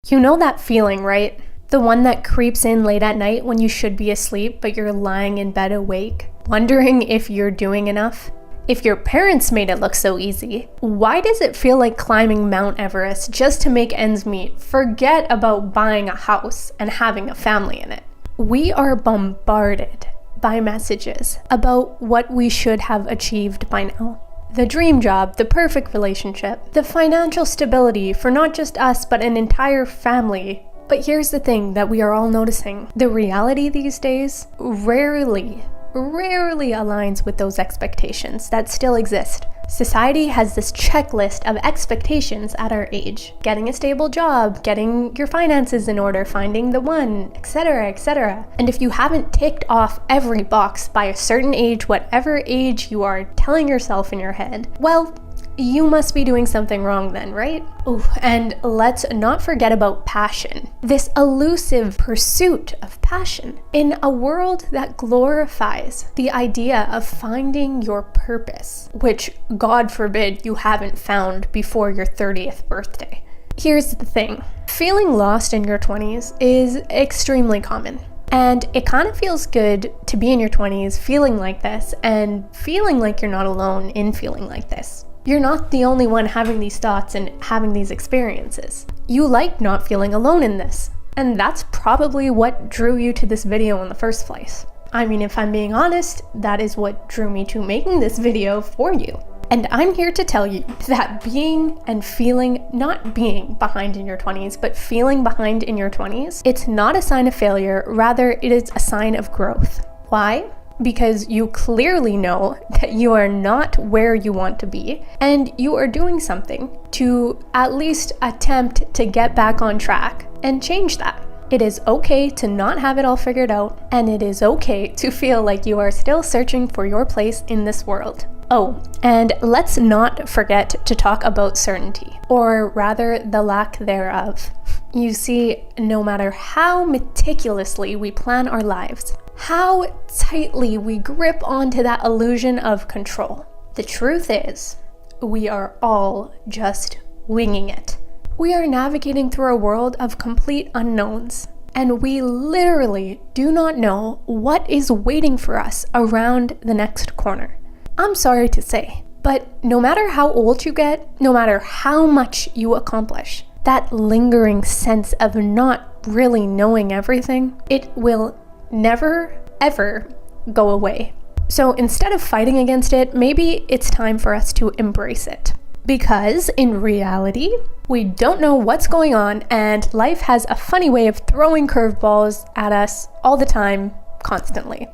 You know that feeling, right? The one that creeps in late at night when you should be asleep, but you're lying in bed awake, wondering if you're doing enough? If your parents made it look so easy, why does it feel like climbing Mount Everest just to make ends meet? Forget about buying a house and having a family in it. We are bombarded by messages about what we should have achieved by now. The dream job, the perfect relationship, the financial stability for not just us but an entire family. But here's the thing that we are all noticing. The reality these days rarely aligns with those expectations that still exist. Society has this checklist of expectations at our age. Getting a stable job, getting your finances in order, finding the one, etc., etc. And if you haven't ticked off every box by a certain age, whatever age you are telling yourself in your head, well, you must be doing something wrong then, right? Ooh, and let's not forget about passion. This elusive pursuit of passion in a world that glorifies the idea of finding your purpose, which God forbid you haven't found before your 30th birthday. Here's the thing. Feeling lost in your 20s is extremely common. And it kind of feels good to be in your 20s feeling like this and feeling like you're not alone in feeling like this. You're not the only one having these thoughts and having these experiences. You like not feeling alone in this. And that's probably what drew you to this video in the first place. I mean, if I'm being honest, that is what drew me to making this video for you. And I'm here to tell you that being and feeling, not being behind in your 20s, but feeling behind in your 20s, it's not a sign of failure, rather it is a sign of growth. Why? Because you clearly know that you are not where you want to be, and you are doing something to at least attempt to get back on track and change that. It is okay to not have it all figured out, and it is okay to feel like you are still searching for your place in this world. Oh, and let's not forget to talk about certainty, or rather the lack thereof. You see, no matter how meticulously we plan our lives, how tightly we grip onto that illusion of control, the truth is, we are all just winging it. We are navigating through a world of complete unknowns, and we literally do not know what is waiting for us around the next corner. I'm sorry to say, but no matter how old you get, no matter how much you accomplish, that lingering sense of not really knowing everything, it will never, ever go away. So instead of fighting against it, maybe it's time for us to embrace it. Because in reality, we don't know what's going on, and life has a funny way of throwing curveballs at us all the time, constantly.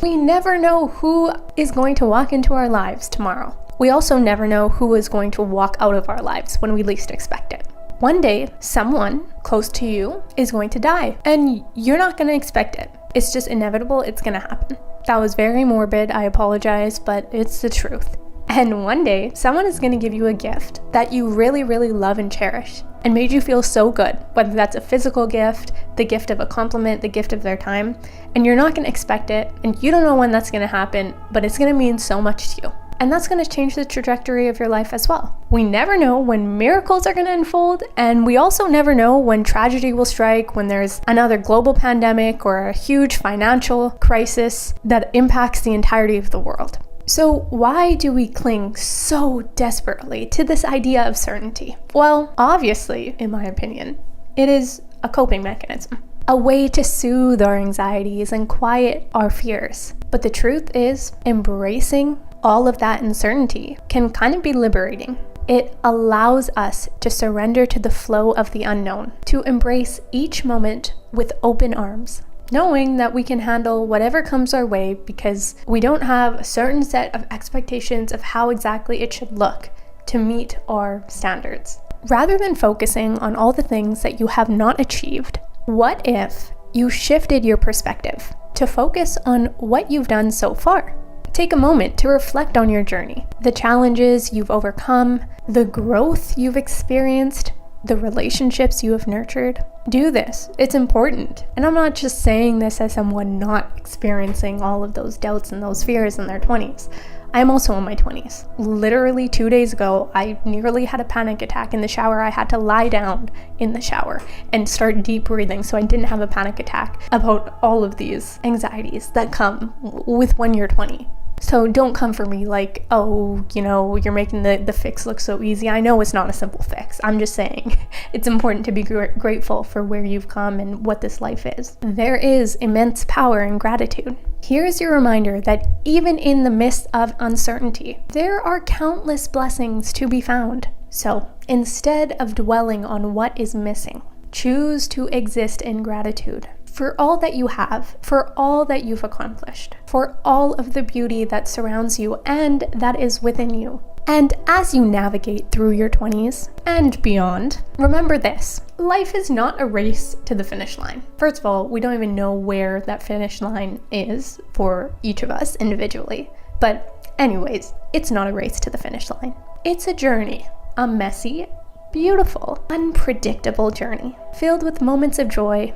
We never know who is going to walk into our lives tomorrow. We also never know who is going to walk out of our lives when we least expect it. One day, someone close to you is going to die, and you're not going to expect it. It's just inevitable, it's going to happen. That was very morbid, I apologize, but it's the truth. And one day, someone is going to give you a gift that you really, really love and cherish and made you feel so good, whether that's a physical gift, the gift of a compliment, the gift of their time, and you're not going to expect it, and you don't know when that's going to happen, but it's going to mean so much to you. And that's going to change the trajectory of your life as well. We never know when miracles are going to unfold, and we also never know when tragedy will strike, when there's another global pandemic or a huge financial crisis that impacts the entirety of the world. So why do we cling so desperately to this idea of certainty? Well, obviously, in my opinion, it is a coping mechanism, a way to soothe our anxieties and quiet our fears. But the truth is, embracing all of that uncertainty can kind of be liberating. It allows us to surrender to the flow of the unknown, to embrace each moment with open arms, knowing that we can handle whatever comes our way because we don't have a certain set of expectations of how exactly it should look to meet our standards. Rather than focusing on all the things that you have not achieved, what if you shifted your perspective to focus on what you've done so far? Take a moment to reflect on your journey, the challenges you've overcome, the growth you've experienced, the relationships you have nurtured. Do this. It's important. And I'm not just saying this as someone not experiencing all of those doubts and those fears in their 20s. I am also in my 20s. Literally 2 days ago, I nearly had a panic attack in the shower. I had to lie down in the shower and start deep breathing so I didn't have a panic attack about all of these anxieties that come with when you're 20. So don't come for me like, oh, you're making the fix look so easy. I know it's not a simple fix. I'm just saying it's important to be grateful for where you've come and what this life is. There is immense power in gratitude. Here's your reminder that even in the midst of uncertainty, there are countless blessings to be found. So instead of dwelling on what is missing, choose to exist in gratitude for all that you have, for all that you've accomplished, for all of the beauty that surrounds you and that is within you. And as you navigate through your 20s and beyond, remember this: life is not a race to the finish line. First of all, we don't even know where that finish line is for each of us individually. But anyways, it's not a race to the finish line. It's a journey, a messy, beautiful, unpredictable journey, filled with moments of joy,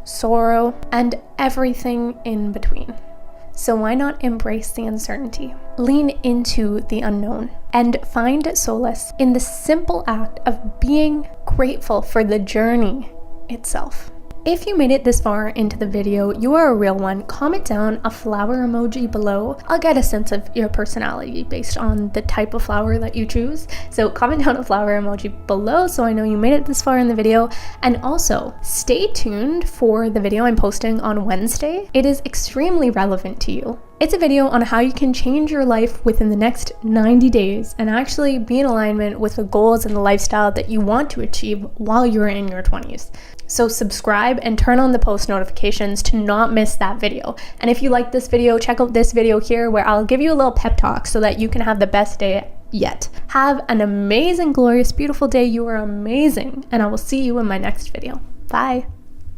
sorrow, and everything in between. So why not embrace the uncertainty, lean into the unknown, and find solace in the simple act of being grateful for the journey itself. If you made it this far into the video, you are a real one. Comment down a flower emoji below. I'll get a sense of your personality based on the type of flower that you choose. So comment down a flower emoji below so I know you made it this far in the video. And also, stay tuned for the video I'm posting on Wednesday. It is extremely relevant to you. It's a video on how you can change your life within the next 90 days and actually be in alignment with the goals and the lifestyle that you want to achieve while you're in your 20s. So subscribe and turn on the post notifications to not miss that video. And if you like this video, check out this video here where I'll give you a little pep talk so that you can have the best day yet. Have an amazing, glorious, beautiful day. You are amazing. And I will see you in my next video. Bye.